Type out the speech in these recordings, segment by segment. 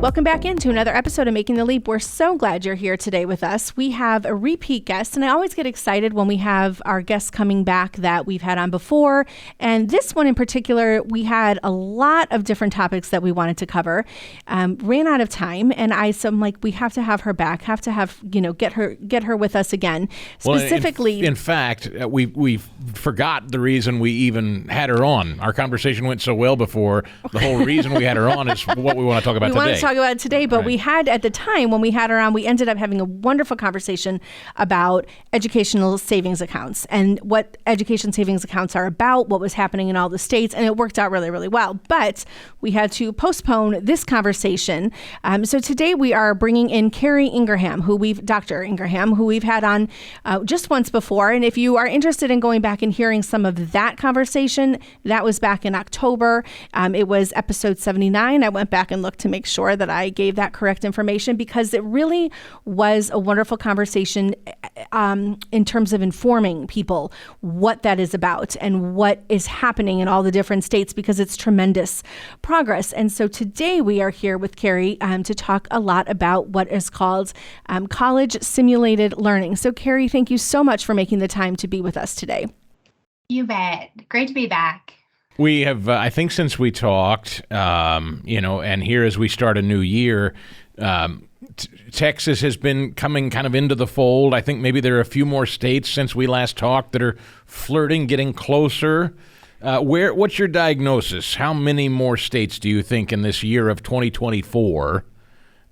Welcome back into another episode of Making the Leap. We're so glad you're here today with us. We have a repeat guest, and I always get excited when we have our guests coming back that we've had on before. And this one in particular, we had a lot of different topics that we wanted to cover. Ran out of time, and I'm like, we have to have her back. Get her with us again. Specifically, well, in fact, we forgot the reason we even had her on. Our conversation went so well before. The whole reason we had her on is what we want to talk about today. About it today, but right. We had at the time when we had her on, we ended up having a wonderful conversation about educational savings accounts and what education savings accounts are about, what was happening in all the states, and it worked out really, really well. But we had to postpone this conversation. So today we are bringing in Keri Ingraham, Dr. Ingraham, who we've had on just once before. And if you are interested in going back and hearing some of that conversation, that was back in October. It was episode 79. I went back and looked to make sure that I gave that correct information because it really was a wonderful conversation in terms of informing people what that is about and what is happening in all the different states because it's tremendous progress. And so today we are here with Keri to talk a lot about what is called college-simulated learning. So Keri, thank you so much for making the time to be with us today. You bet. Great to be back. We have, I think since we talked, and here as we start a new year, Texas has been coming kind of into the fold. I think maybe there are a few more states since we last talked that are flirting, getting closer. What's your diagnosis? How many more states do you think in this year of 2024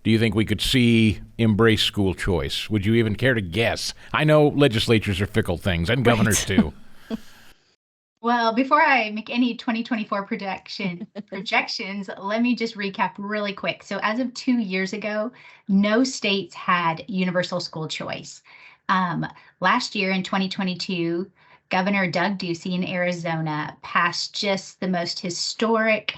do you think we could see embrace school choice? Would you even care to guess? I know legislatures are fickle things, and governors too. Well, before I make any 2024 projections, let me just recap really quick. So as of 2 years ago, no states had universal school choice. Last year in 2022, Governor Doug Ducey in Arizona passed just the most historic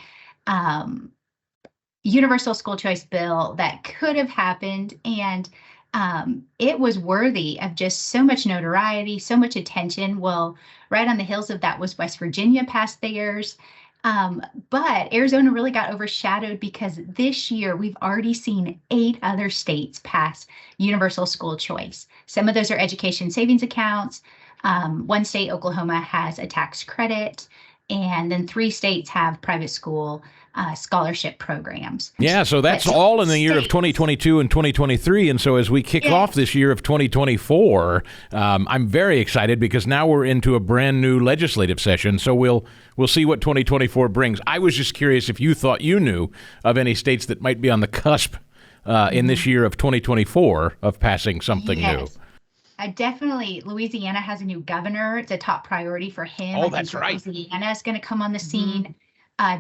universal school choice bill that could have happened. And it was worthy of just so much notoriety, so much attention. Well, right on the heels of that was West Virginia passed theirs. But Arizona really got overshadowed because this year we've already seen 8 other states pass universal school choice. Some of those are education savings accounts. One state, Oklahoma, has a tax credit. And then 3 states have private school scholarship programs. Yeah, so that's all in the year of 2022 and 2023. And so as we kick off this year of 2024, I'm very excited because now we're into a brand new legislative session. So we'll see what 2024 brings. I was just curious if you thought you knew of any states that might be on the cusp in this year of 2024 of passing something new. Definitely. Louisiana has a new governor. It's a top priority for him. Oh, that's right. Louisiana is going to come on the scene.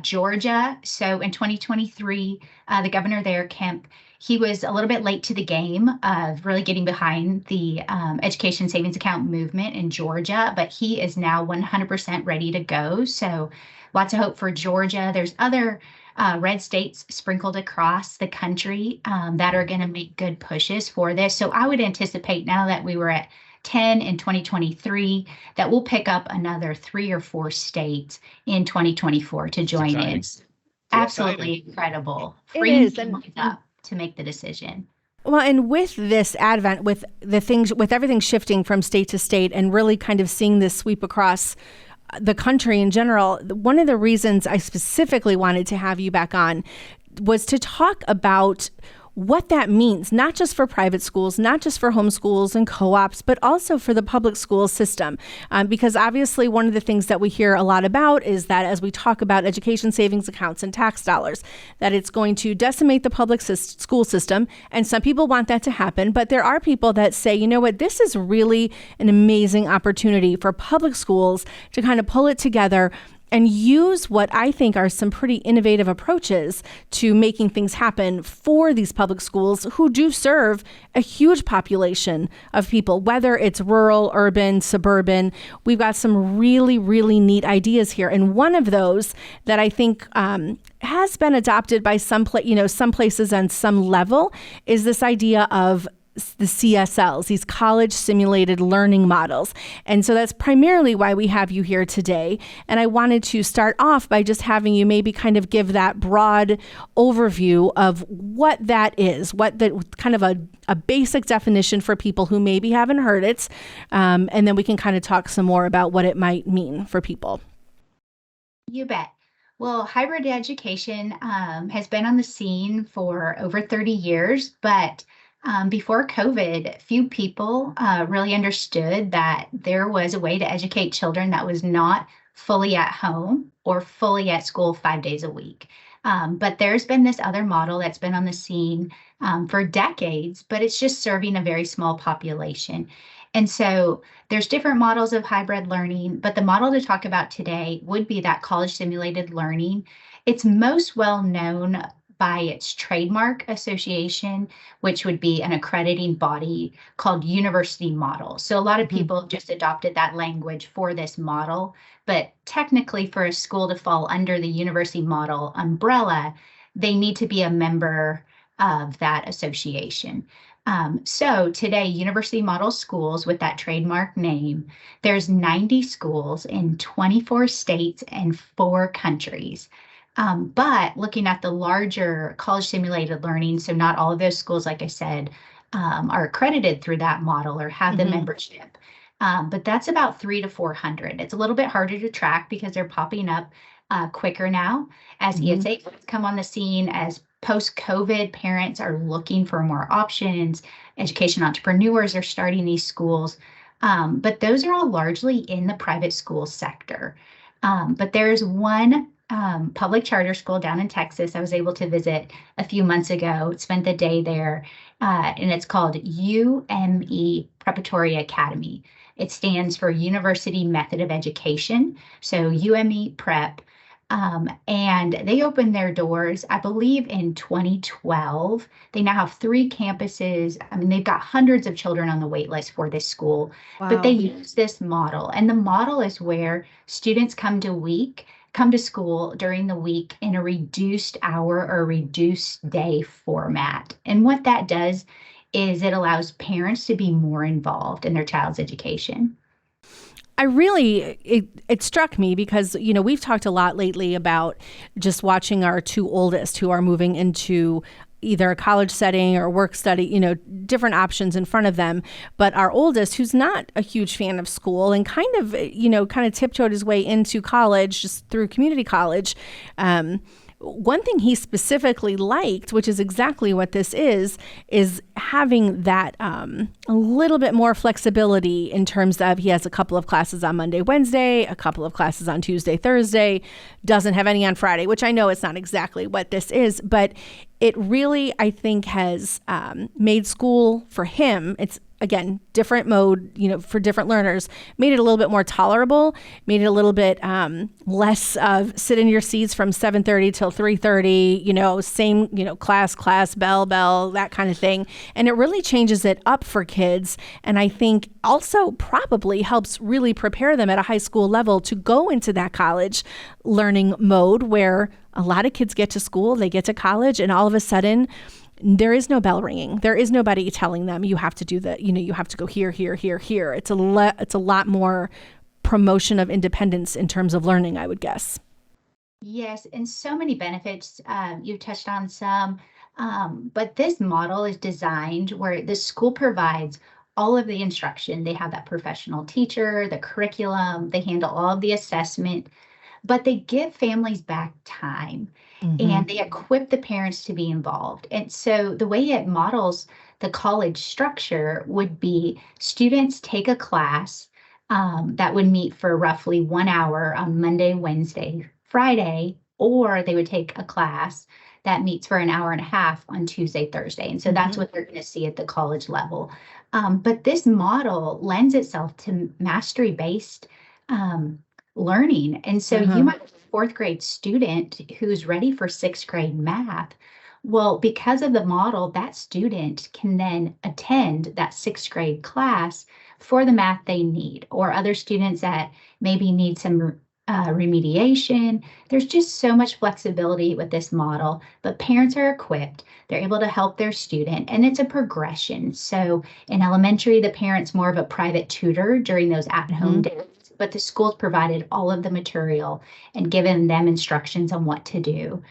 Georgia. So in 2023, the governor there, Kemp, he was a little bit late to the game of really getting behind the education savings account movement in Georgia, but he is now 100% ready to go. So lots of hope for Georgia. There's other red states sprinkled across the country that are going to make good pushes for this. So I would anticipate now that we were at 10 in 2023, that we'll pick up another 3 or 4 states in 2024 to join in. Absolutely incredible. Freeing families up to make the decision. Well, and with this advent, with everything shifting from state to state and really kind of seeing this sweep across the country in general, one of the reasons I specifically wanted to have you back on was to talk about what that means, not just for private schools, not just for homeschools and co-ops, but also for the public school system. Because obviously one of the things that we hear a lot about is that as we talk about education savings accounts and tax dollars, that it's going to decimate the public school system. And some people want that to happen, but there are people that say, you know what, this is really an amazing opportunity for public schools to kind of pull it together and use what I think are some pretty innovative approaches to making things happen for these public schools who do serve a huge population of people, whether it's rural, urban, suburban. We've got some really, really neat ideas here. And one of those that I think has been adopted by some places on some level is this idea of the CSLs, these college simulated learning models. And so that's primarily why we have you here today. And I wanted to start off by just having you maybe kind of give that broad overview of what that is, what the kind of a basic definition for people who maybe haven't heard it. And then we can kind of talk some more about what it might mean for people. You bet. Well, hybrid education has been on the scene for over 30 years, but before COVID, few people really understood that there was a way to educate children that was not fully at home or fully at school 5 days a week. But there's been this other model that's been on the scene for decades, but it's just serving a very small population. And so there's different models of hybrid learning, but the model to talk about today would be that college simulated learning. It's most well known by its trademark association, which would be an accrediting body called university model. So a lot of people just adopted that language for this model, but technically for a school to fall under the university model umbrella, they need to be a member of that association. So today, university model schools with that trademark name, there's 90 schools in 24 states and 4 countries. But looking at the larger college simulated learning, so not all of those schools, like I said, are accredited through that model or have the membership. But that's about 300 to 400. It's a little bit harder to track because they're popping up quicker now as ESA come on the scene, as post-COVID parents are looking for more options, education entrepreneurs are starting these schools. But those are all largely in the private school sector. But there's one public charter school down in Texas I was able to visit a few months ago, spent the day there, and it's called UME Preparatory Academy. It stands for University Method of Education, so UME Prep. And they opened their doors, I believe, in 2012. They now have 3 campuses. I mean, they've got hundreds of children on the wait list for this school, but they use this model. And the model is where students come to school during the week in a reduced hour or reduced day format. And what that does is it allows parents to be more involved in their child's education. It struck me because, we've talked a lot lately about just watching our 2 oldest who are moving into either a college setting or work study, different options in front of them. But our oldest, who's not a huge fan of school and kind of tiptoed his way into college just through community college, one thing he specifically liked, which is exactly what this is having that a little bit more flexibility in terms of he has a couple of classes on Monday, Wednesday, a couple of classes on Tuesday, Thursday, doesn't have any on Friday, which I know it's not exactly what this is, but it really, I think, has made school for him. It's, again, different mode, for different learners, made it a little bit more tolerable, made it a little bit less of sit in your seats from 7:30 till 3:30, same, class, bell, that kind of thing. And it really changes it up for kids. And I think also probably helps really prepare them at a high school level to go into that college learning mode where a lot of kids get to school, they get to college, and all of a sudden, there is no bell ringing. There is nobody telling them you have to do that. You have to go here. It's a lot more promotion of independence in terms of learning, I would guess. Yes, and so many benefits. You touched on some, but this model is designed where the school provides all of the instruction. They have that professional teacher, the curriculum, they handle all of the assessment, but they give families back time. And they equip the parents to be involved. And so the way it models the college structure would be students take a class that would meet for roughly 1 hour on Monday, Wednesday, Friday, or they would take a class that meets for an hour and a half on Tuesday, Thursday. And so that's what they're going to see at the college level. But this model lends itself to mastery-based learning. And so you might have a 4th grade student who's ready for 6th grade math. Well, because of the model, that student can then attend that 6th grade class for the math they need, or other students that maybe need some remediation. There's just so much flexibility with this model, but parents are equipped. They're able to help their student, and it's a progression. So in elementary, the parent's more of a private tutor during those at-home days, but the school's provided all of the material and given them instructions on what to do.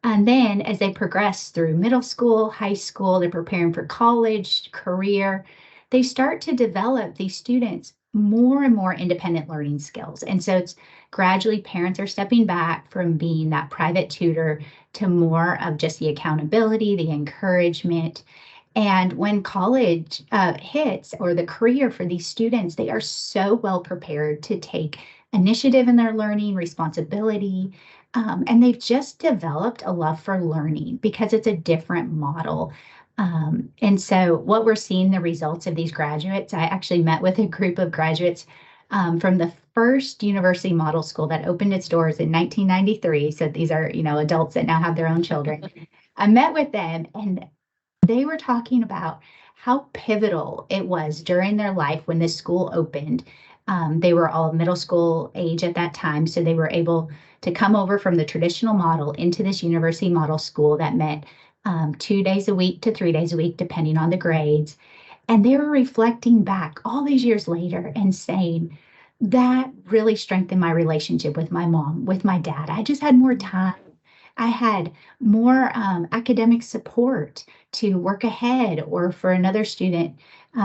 And then as they progress through middle school, high school, they're preparing for college, career, they start to develop these students more and more independent learning skills. And so it's gradually parents are stepping back from being that private tutor to more of just the accountability, the encouragement. And when college hits, or the career for these students, they are so well prepared to take initiative in their learning, responsibility, and they've just developed a love for learning because it's a different model. And so what we're seeing, the results of these graduates, I actually met with a group of graduates from the first university model school that opened its doors in 1993. So these are, adults that now have their own children. I met with them, and they were talking about how pivotal it was during their life when this school opened. They were all middle school age at that time, so they were able to come over from the traditional model into this university model school that met 2 days a week to 3 days a week, depending on the grades. And they were reflecting back all these years later and saying, that really strengthened my relationship with my mom, with my dad. I just had more time. I had more academic support to work ahead. Or for another student,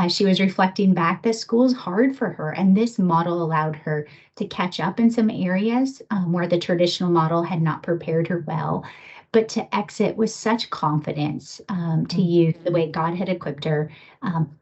she was reflecting back that school's hard for her, and this model allowed her to catch up in some areas where the traditional model had not prepared her well, but to exit with such confidence to use the way God had equipped her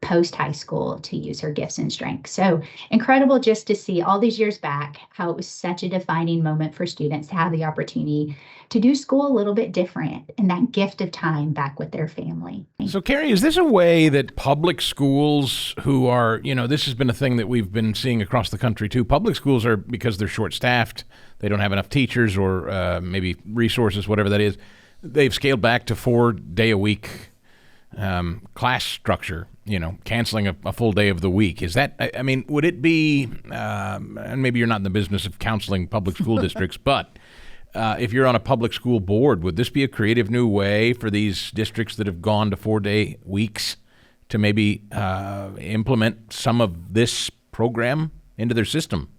post high school to use her gifts and strengths. So incredible just to see all these years back how it was such a defining moment for students to have the opportunity to do school a little bit different and that gift of time back with their family. So, Keri, is this a way that public schools who are, this has been a thing that we've been seeing across the country too. Public schools are, because they're short-staffed, they don't have enough teachers or maybe resources, whatever that is, they've scaled back to 4-day-a-week class structure, canceling a full day of the week. Is that, would it be, and maybe you're not in the business of counseling public school districts, but if you're on a public school board, would this be a creative new way for these districts that have gone to 4-day weeks to maybe implement some of this program into their system?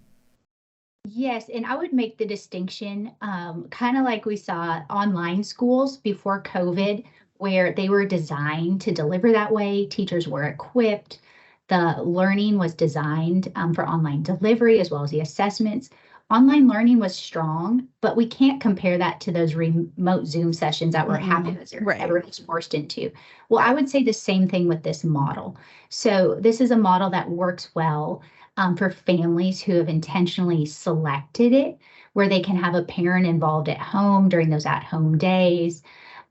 Yes, and I would make the distinction, kind of like we saw online schools before COVID, where they were designed to deliver that way. Teachers were equipped. The learning was designed for online delivery as well as the assessments. Online learning was strong, but we can't compare that to those remote Zoom sessions that were happening that everyone was forced into. Well, I would say the same thing with this model. So this is a model that works well for families who have intentionally selected it, where they can have a parent involved at home during those at-home days.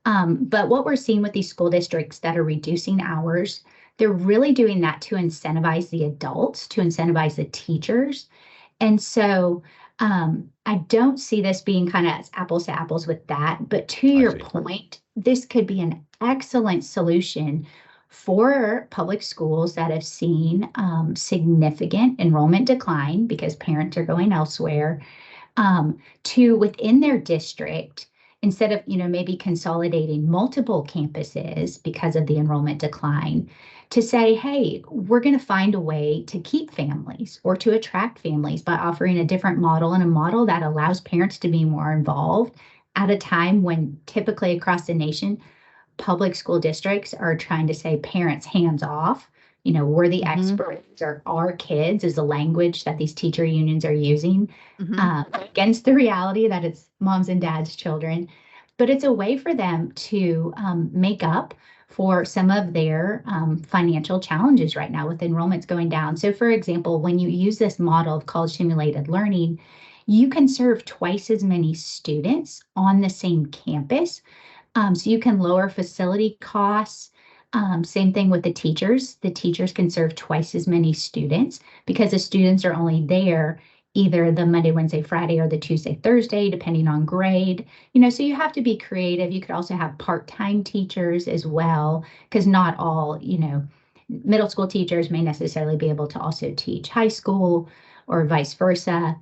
But what we're seeing with these school districts that are reducing hours, they're really doing that to incentivize the adults, to incentivize the teachers. And so I don't see this being kind of apples to apples with that. But to your point, this could be an excellent solution for public schools that have seen significant enrollment decline because parents are going elsewhere, to within their district, instead of maybe consolidating multiple campuses because of the enrollment decline, to say, hey, we're going to find a way to keep families or to attract families by offering a different model, and a model that allows parents to be more involved at a time when typically across the nation, public school districts are trying to say parents hands off. We're the experts, or our kids is the language that these teacher unions are using against the reality that it's moms and dads' children. But it's a way for them to make up for some of their financial challenges right now with enrollments going down. So for example, when you use this model of college simulated learning, you can serve twice as many students on the same campus. So you can lower facility costs. Same thing with the teachers. The teachers can serve twice as many students because the students are only there either the Monday, Wednesday, Friday, or the Tuesday, Thursday, depending on grade. So you have to be creative. You could also have part-time teachers as well, because not all, middle school teachers may necessarily be able to also teach high school or vice versa.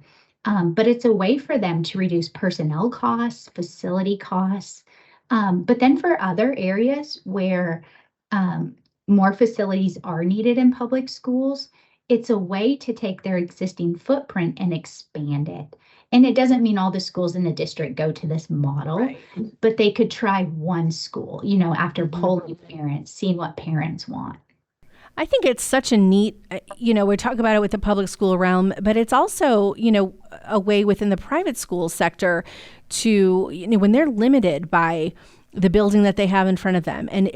But it's a way for them to reduce personnel costs, facility costs. But then for other areas where um, more facilities are needed in public schools, it's a way to take their existing footprint and expand it. And it doesn't mean all the schools in the district go to this model, Right. but they could try one school, after polling parents, seeing what parents want. I think it's such a neat, we talk about it with the public school realm, but it's also, a way within the private school sector to, when they're limited by the building that they have in front of them. And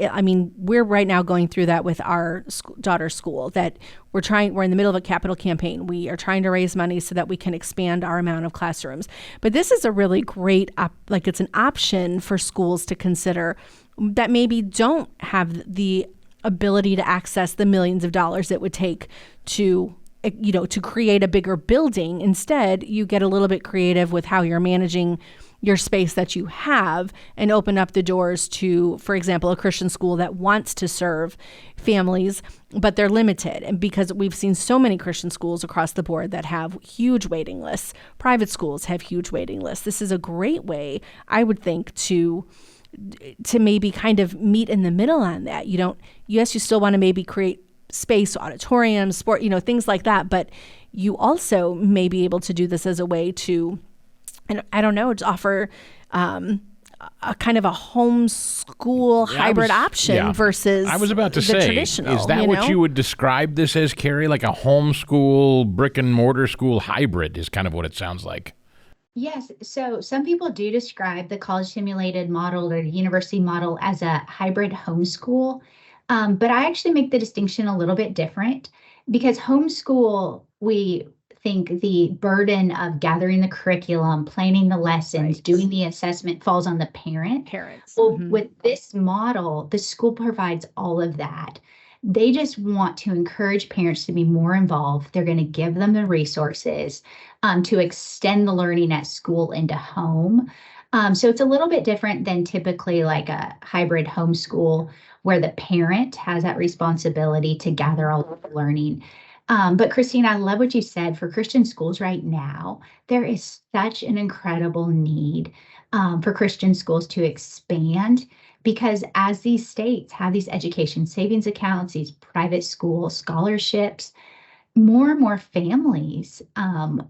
we're right now going through that with our daughter's school, that we're in the middle of a capital campaign. We are trying to raise money so that we can expand our amount of classrooms. But this is a really great, it's an option for schools to consider that maybe don't have the ability to access the millions of dollars it would take to create a bigger building. Instead, you get a little bit creative with how you're managing your space that you have and open up the doors to, for example, a Christian school that wants to serve families, but they're limited. And because we've seen so many Christian schools across the board that have huge waiting lists, private schools have huge waiting lists. This is a great way, I would think, to maybe kind of meet in the middle on that. You still want to maybe create space, auditoriums, sport, things like that, but you also may be able to do this as a way to, and I don't know, to offer a kind of a homeschool hybrid option versus I was about to the say, traditional. is that what you would describe this as, Keri? Like a homeschool, brick and mortar school hybrid is kind of what it sounds like. Yes. So some people do describe the college simulated model or the university model as a hybrid homeschool. But I actually make the distinction a little bit different, because homeschool, we think the burden of gathering the curriculum, planning the lessons, doing the assessment falls on the parents. Well, with this model, the school provides all of that. They just want to encourage parents to be more involved. They're going to give them the resources to extend the learning at school into home. So it's a little bit different than typically like a hybrid homeschool where the parent has that responsibility to gather all of the learning. But Christine, I love what you said. For Christian schools right now, there is such an incredible need for Christian schools to expand, because as these states have these education savings accounts, these private school scholarships, more and more families,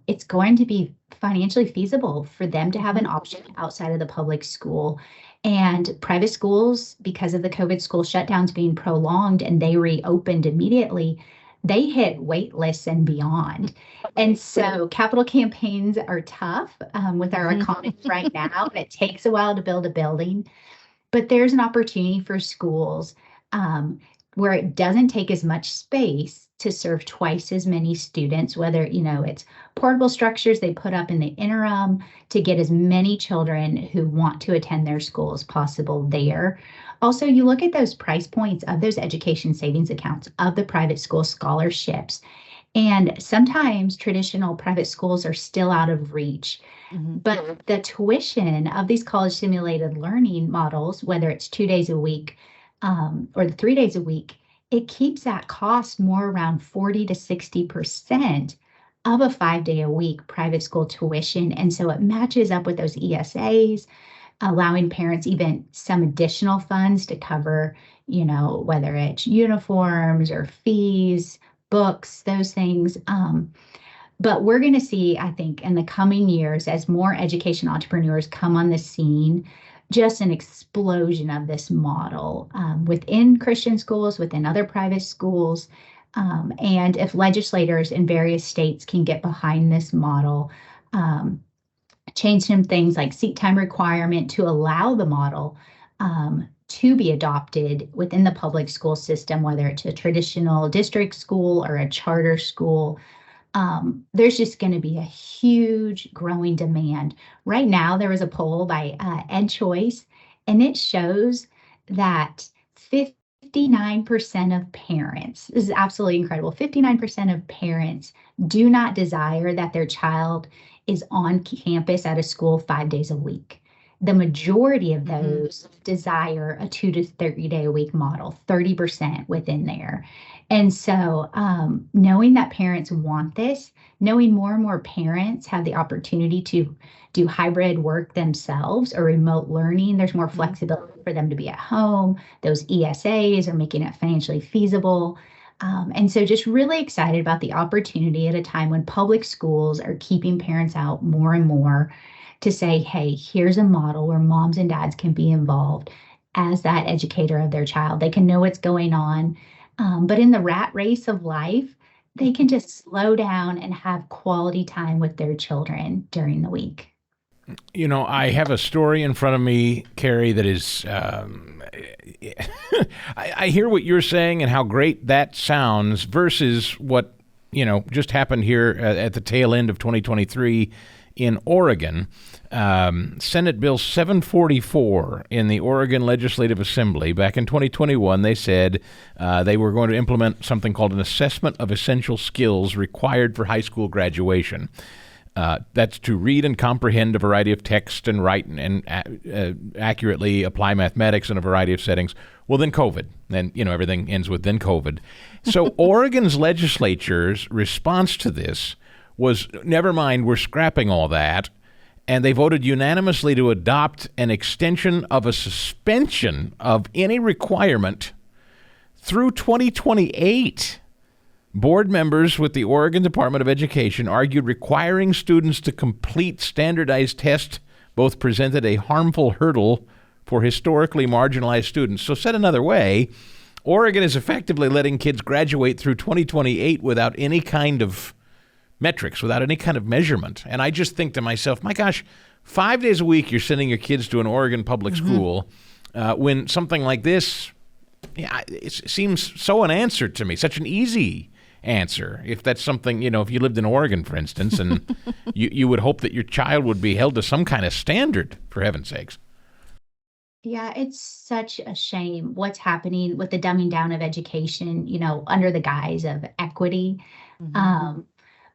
it's going to be financially feasible for them to have an option outside of the public school. And private schools, because of the COVID school shutdowns being prolonged and they reopened immediately, they hit wait lists and beyond. And so capital campaigns are tough with our economy right now. It takes a while to build a building, but there's an opportunity for schools where it doesn't take as much space to serve twice as many students, whether, it's portable structures they put up in the interim to get as many children who want to attend their school as possible there. Also, you look at those price points of those education savings accounts, of the private school scholarships, and sometimes traditional private schools are still out of reach. But the tuition of these college simulated learning models, whether it's 2 days a week or the 3 days a week, it keeps that cost more around 40 to 60% of a 5-day-a-week private school tuition. And so it matches up with those ESAs, allowing parents even some additional funds to cover, whether it's uniforms or fees, books, those things. But we're going to see, I think, in the coming years, as more education entrepreneurs come on the scene, just an explosion of this model within Christian schools, within other private schools. And if legislators in various states can get behind this model, change some things like seat time requirement to allow the model to be adopted within the public school system, whether it's a traditional district school or a charter school, there's just going to be a huge growing demand. Right now, there was a poll by EdChoice, and it shows that 59% of parents, this is absolutely incredible, 59% of parents do not desire that their child is on campus at a school 5 days a week. the majority of those desire a 2 to 30 day a week model, 30% within there. And so knowing that parents want this, knowing more and more parents have the opportunity to do hybrid work themselves or remote learning, there's more flexibility for them to be at home. Those ESAs are making it financially feasible. And so just really excited about the opportunity at a time when public schools are keeping parents out more and more to say, hey, here's a model where moms and dads can be involved as that educator of their child. They can know what's going on. But in the rat race of life, they can just slow down and have quality time with their children during the week. You know, I have a story in front of me, Keri, that is, I hear what you're saying and how great that sounds versus what, just happened here at the tail end of 2023 in Oregon. Senate Bill 744 in the Oregon Legislative Assembly back in 2021, they said they were going to implement something called an assessment of essential skills required for high school graduation. That's to read and comprehend a variety of text and write and accurately apply mathematics in a variety of settings. Well, then COVID. Then, everything ends with then COVID. So Oregon's legislature's response to this was, never mind, we're scrapping all that. And they voted unanimously to adopt an extension of a suspension of any requirement through 2028. Board members with the Oregon Department of Education argued requiring students to complete standardized tests both presented a harmful hurdle for historically marginalized students. So said another way, Oregon is effectively letting kids graduate through 2028 without any kind of metrics, without any kind of measurement. And I just think to myself, my gosh, 5 days a week you're sending your kids to an Oregon public school when something like this, it seems so unanswered to me, such an easy answer. If that's something, if you lived in Oregon, for instance, and you would hope that your child would be held to some kind of standard, for heaven's sakes. Yeah, it's such a shame what's happening with the dumbing down of education, under the guise of equity.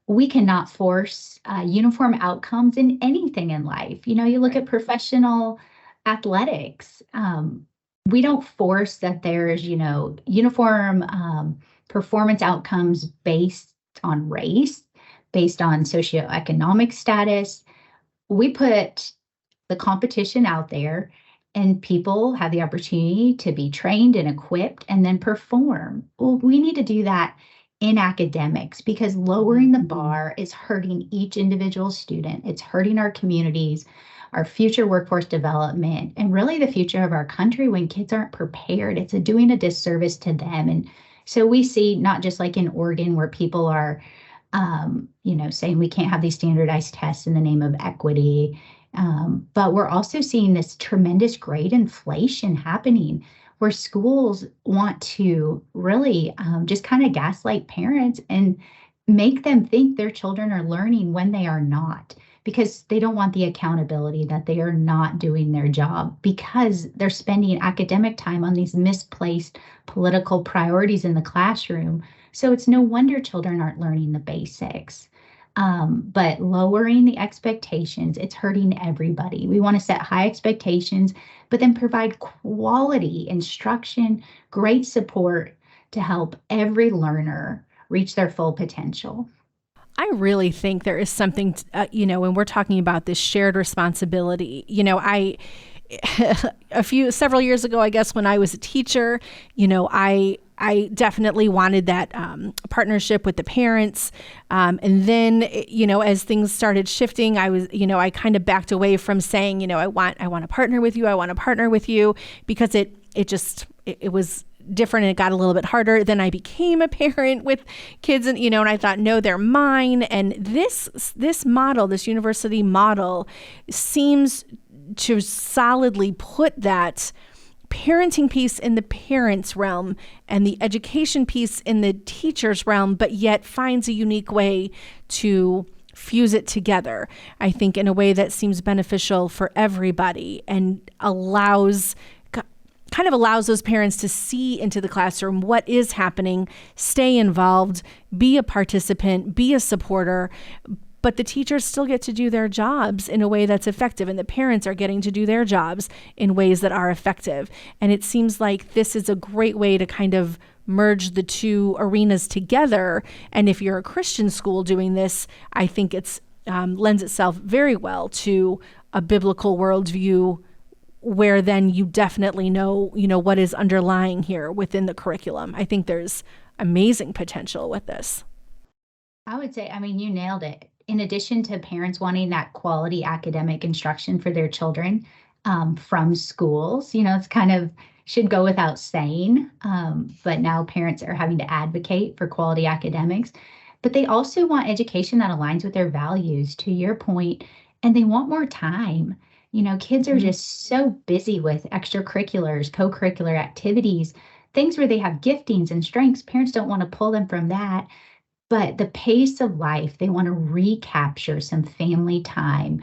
We cannot force uniform outcomes in anything in life. You look at professional athletics. We don't force that there's, uniform performance outcomes based on race, based on socioeconomic status. We put the competition out there and people have the opportunity to be trained and equipped and then perform. Well, we need to do that in academics because lowering the bar is hurting each individual student. It's hurting our communities, our future workforce development, and really the future of our country when kids aren't prepared. It's doing a disservice to them. And so we see not just like in Oregon where people are, saying we can't have these standardized tests in the name of equity, but we're also seeing this tremendous grade inflation happening where schools want to really just kind of gaslight parents and make them think their children are learning when they are not, because they don't want the accountability that they are not doing their job because they're spending academic time on these misplaced political priorities in the classroom. So it's no wonder children aren't learning the basics. But lowering the expectations, it's hurting everybody. We want to set high expectations, but then provide quality instruction, great support to help every learner reach their full potential. I really think there is something, when we're talking about this shared responsibility, several years ago, I guess, when I was a teacher, I definitely wanted that partnership with the parents. And then, as things started shifting, I kind of backed away from saying, I want to partner with you. I want to partner with you because it was different and it got a little bit harder. Then I became a parent with kids and, and I thought, no, they're mine. And this model, this university model seems to solidly put that parenting piece in the parents' realm and the education piece in the teacher's realm, but yet finds a unique way to fuse it together, I think, in a way that seems beneficial for everybody and allows those parents to see into the classroom what is happening, stay involved, be a participant, be a supporter, but the teachers still get to do their jobs in a way that's effective, and the parents are getting to do their jobs in ways that are effective. And it seems like this is a great way to kind of merge the two arenas together. And if you're a Christian school doing this, I think it's lends itself very well to a biblical worldview, where then you definitely know, what is underlying here within the curriculum. I think there's amazing potential with this. I would say, you nailed it. In addition to parents wanting that quality academic instruction for their children from schools, it's kind of should go without saying, but now parents are having to advocate for quality academics. But they also want education that aligns with their values, to your point, and they want more time. Kids are just so busy with extracurriculars, co-curricular activities, things where they have giftings and strengths. Parents don't want to pull them from that. But the pace of life, they want to recapture some family time.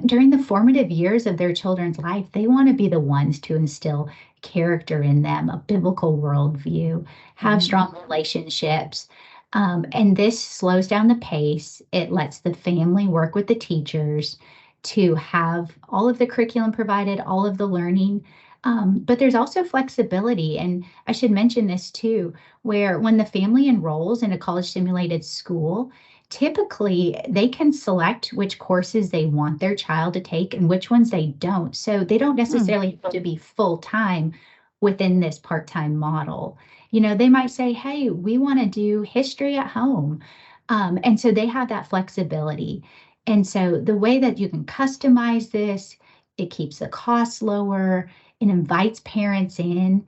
During the formative years of their children's life, they want to be the ones to instill character in them, a biblical worldview, have strong relationships. And this slows down the pace. It lets the family work with the teachers to have all of the curriculum provided, all of the learning. But there's also flexibility. And I should mention this too, where when the family enrolls in a college simulated school, typically they can select which courses they want their child to take and which ones they don't. So they don't necessarily have to be full-time within this part-time model. They might say, hey, we want to do history at home. And so they have that flexibility. And so the way that you can customize this, it keeps the costs lower, it invites parents in.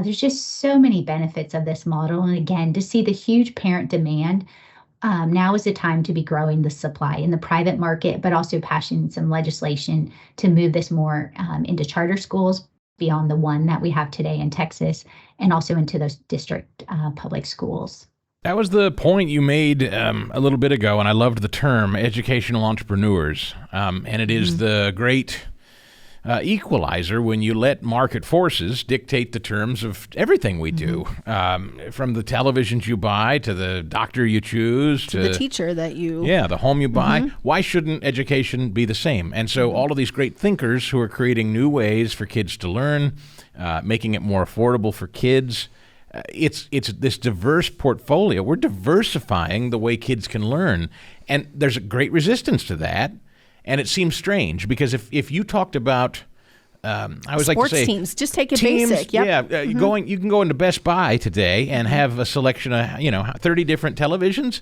There's just so many benefits of this model. And again, to see the huge parent demand, now is the time to be growing the supply in the private market, but also passing some legislation to move this more into charter schools beyond the one that we have today in Texas, and also into those district public schools. That was the point you made a little bit ago, and I loved the term educational entrepreneurs. And it is the great equalizer when you let market forces dictate the terms of everything we do, from the televisions you buy to the doctor you choose to the teacher that you... Yeah, the home you buy. Why shouldn't education be the same? And so all of these great thinkers who are creating new ways for kids to learn, making it more affordable for kids, it's this diverse portfolio. We're diversifying the way kids can learn. And there's a great resistance to that. And it seems strange because if you talked about, I always like to say, teams, just take it teams, basic. Yep. Yeah, you can go into Best Buy today and have a selection of 30 different televisions.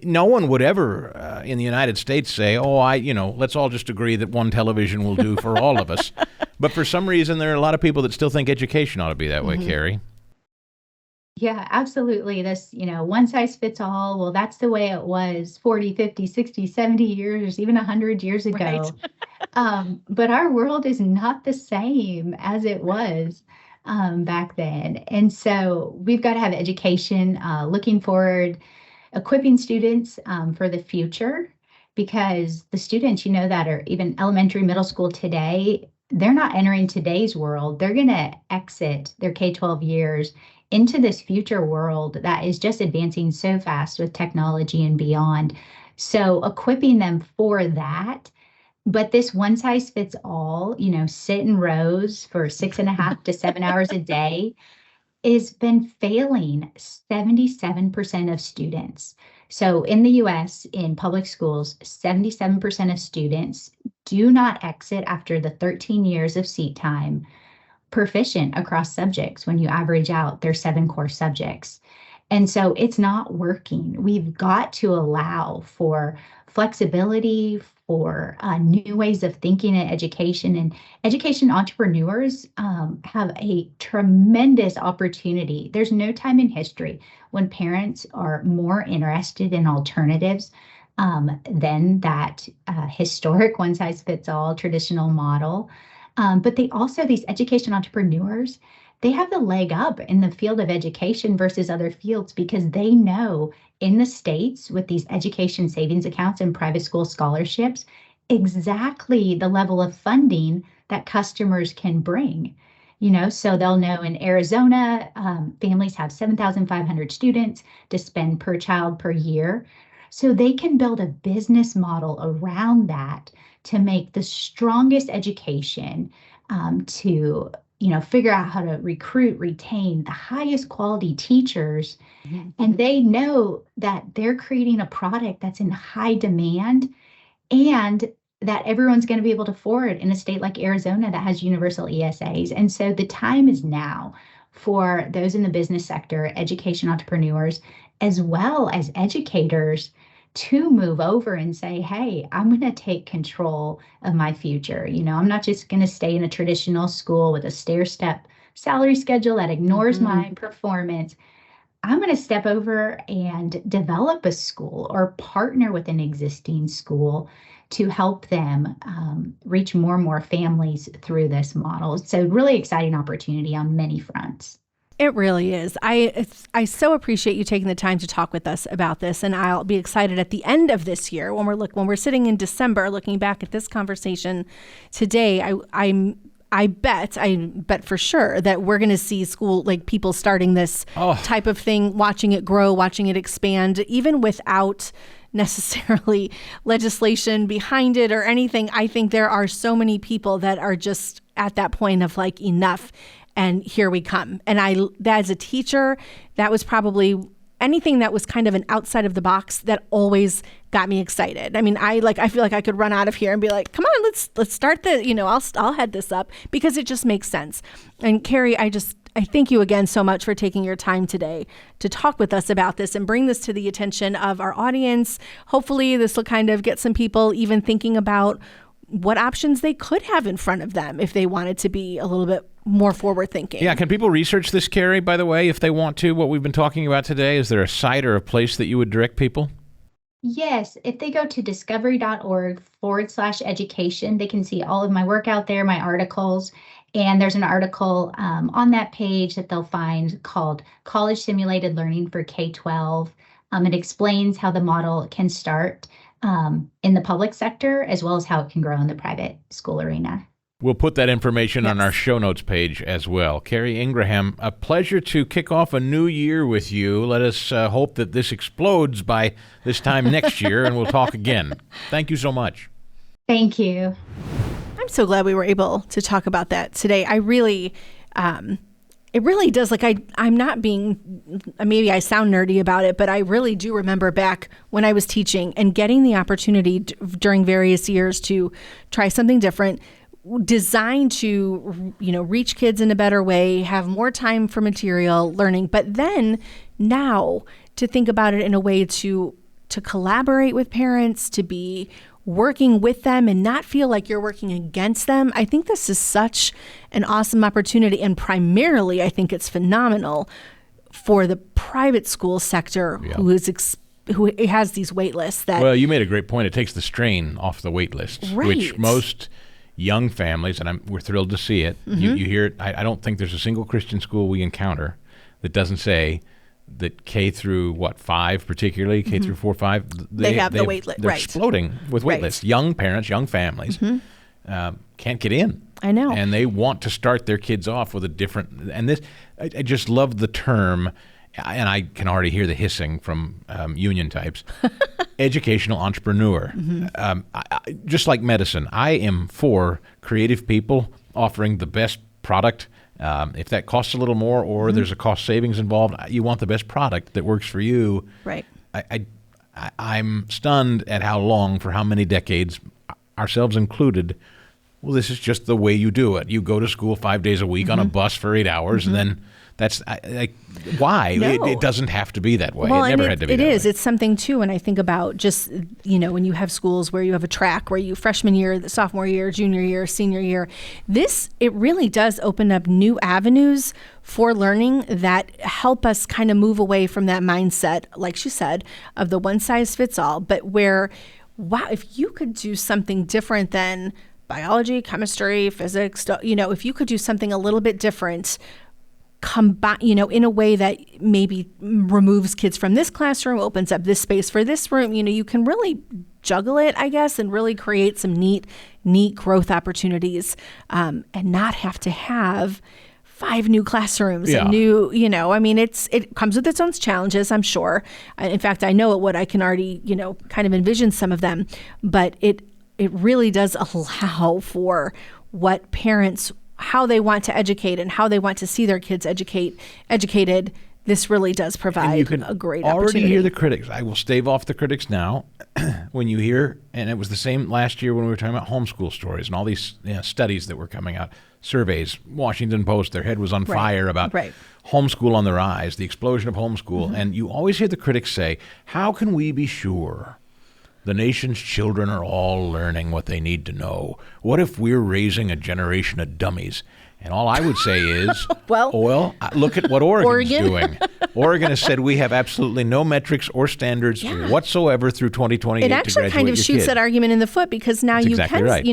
No one would ever in the United States say, let's all just agree that one television will do for all of us. But for some reason, there are a lot of people that still think education ought to be that way, Keri. Yeah, absolutely. This, one size fits all. Well, that's the way it was 40, 50, 60, 70 years, even 100 years ago. Right. But our world is not the same as it was back then. And so we've got to have education looking forward, equipping students for the future, because the students, that are even elementary, middle school today, they're not entering today's world. They're going to exit their K12 years into this future world that is just advancing so fast with technology and beyond. So equipping them for that. But this one size fits all, sit in rows for 6.5 to 7 hours a day has been failing 77% of students. So in the US, in public schools, 77% of students do not exit after the 13 years of seat time proficient across subjects when you average out their 7 core subjects. And so it's not working. We've got to allow for flexibility, for new ways of thinking in education. And education entrepreneurs have a tremendous opportunity. There's no time in history when parents are more interested in alternatives than that historic one-size-fits-all traditional model. But these education entrepreneurs, they have the leg up in the field of education versus other fields because they know in the States with these education savings accounts and private school scholarships, exactly the level of funding that customers can bring. So they'll know in Arizona, families have 7,500 students to spend per child per year. So they can build a business model around that to make the strongest education, to figure out how to recruit, retain the highest quality teachers. And they know that they're creating a product that's in high demand and that everyone's going to be able to afford in a state like Arizona that has universal ESAs. And so the time is now for those in the business sector, education entrepreneurs, as well as educators, to move over and say, hey, I'm going to take control of my future. I'm not just going to stay in a traditional school with a stair-step salary schedule that ignores my performance. I'm going to step over and develop a school or partner with an existing school to help them reach more and more families through this model. So really exciting opportunity on many fronts. It really is. I so appreciate you taking the time to talk with us about this, and I'll be excited at the end of this year when we're sitting in December looking back at this conversation today. I bet for sure that we're going to see school, like people starting this type of thing, watching it grow, watching it expand, even without necessarily legislation behind it or anything. I think there are so many people that are just at that point of like, enough, and here we come. And as a teacher, that was probably anything that was kind of an outside of the box that always got me excited. I mean, I feel like I could run out of here and be like, come on, let's start I'll head this up, because it just makes sense. And Keri, I thank you again so much for taking your time today to talk with us about this and bring this to the attention of our audience. Hopefully this will kind of get some people even thinking about what options they could have in front of them if they wanted to be a little bit more forward thinking. Yeah, can people research this, Keri, by the way, if they want to, what we've been talking about today? Is there a site or a place that you would direct people? Yes, if they go to discovery.org/education, they can see all of my work out there, my articles. And there's an article on that page that they'll find called College-Simulated Learning for K12. It explains how the model can start in the public sector, as well as how it can grow in the private school arena. We'll put that information on our show notes page as well. Keri Ingraham, a pleasure to kick off a new year with you. Let us hope that this explodes by this time next year, and we'll talk again. Thank you so much. Thank you. I'm so glad we were able to talk about that today. I really, it really does. Like I'm not being, maybe I sound nerdy about it, but I really do remember back when I was teaching and getting the opportunity during various years to try something different, designed to, reach kids in a better way, have more time for material learning. But then now to think about it in a way to collaborate with parents, to be working with them and not feel like you're working against them. I think this is such an awesome opportunity. And primarily, I think it's phenomenal for the private school sector who has these wait lists. Well, you made a great point. It takes the strain off the wait list, right, which most young families, and we're thrilled to see it. You hear it. I don't think there's a single Christian school we encounter that doesn't say that K through 5, particularly K through 4, 5, they have the wait list. They're right. exploding with wait lists. Young parents, young families can't get in. I know, and they want to start their kids off with a different. And this, I just love the term, and I can already hear the hissing from union types. Educational entrepreneur. Just like medicine, I am for creative people offering the best product. If that costs a little more or there's a cost savings involved, you want the best product that works for you. Right. I'm stunned at how long, for how many decades, ourselves included, well, this is just the way you do it. You go to school 5 days a week on a bus for 8 hours, and then that's why? No. It doesn't have to be that way. Well, it never had to be that way. It is. It's something, too, when I think about just, when you have schools where you have a track, where you freshman year, sophomore year, junior year, senior year, it really does open up new avenues for learning that help us kind of move away from that mindset, like she said, of the one size fits all, but where, wow, if you could do something different than biology, chemistry, physics, if you could do something a little bit different, in a way that maybe removes kids from this classroom, opens up this space for this room, you can really juggle it, I guess, and really create some neat growth opportunities, and not have to have 5 new classrooms and new, I mean, it comes with its own challenges, I'm sure. In fact, I know it would. I can already, kind of envision some of them, but it really does allow for what parents, how they want to educate and how they want to see their kids educated. This really does provide a great opportunity. Already hear the critics. I will stave off the critics now. When you hear, and it was the same last year when we were talking about homeschool stories and all these studies that were coming out, surveys, Washington Post, their head was on fire about homeschool on the rise, the explosion of homeschool. And you always hear the critics say, how can we be sure the nation's children are all learning what they need to know? What if we're raising a generation of dummies? And all I would say is, look at what Oregon's doing. Oregon has said we have absolutely no metrics or standards whatsoever through 2028 It actually kind of shoots that argument in the foot, because now you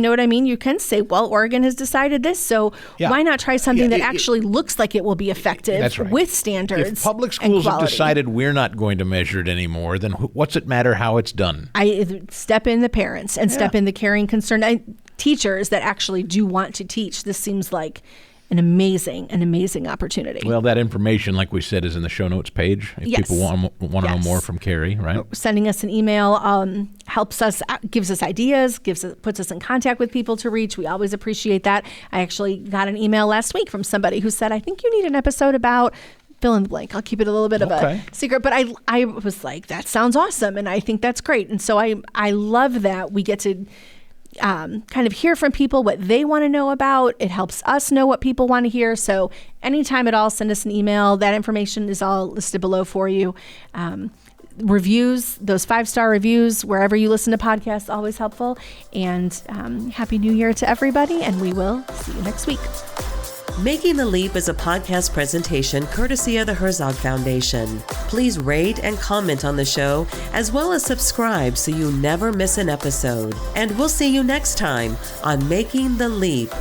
know what I mean? You can say, well, Oregon has decided this, so why not try something that actually looks like it will be effective with standards? If public schools have decided we're not going to measure it anymore, then what's it matter how it's done? I step in the parents and step in the caring, concerned teachers that actually do want to teach. This seems like an amazing opportunity. Well, that information, like we said, is in the show notes page. If people want to know more from Keri, right? Sending us an email helps us, gives us ideas, puts us in contact with people to reach. We always appreciate that. I actually got an email last week from somebody who said, I think you need an episode about fill in the blank. I'll keep it a little bit of a secret, but I was like, that sounds awesome, and I think that's great. And so I love that we get to kind of hear from people what they want to know about. It helps us know what people want to hear. So anytime at all, send us an email. That information is all listed below for you. Reviews, those 5-star reviews, wherever you listen to podcasts, always helpful. And Happy New Year to everybody, and we will see you next week. Making the Leap is a podcast presentation courtesy of the Herzog Foundation. Please rate and comment on the show, as well as subscribe so you never miss an episode. And we'll see you next time on Making the Leap.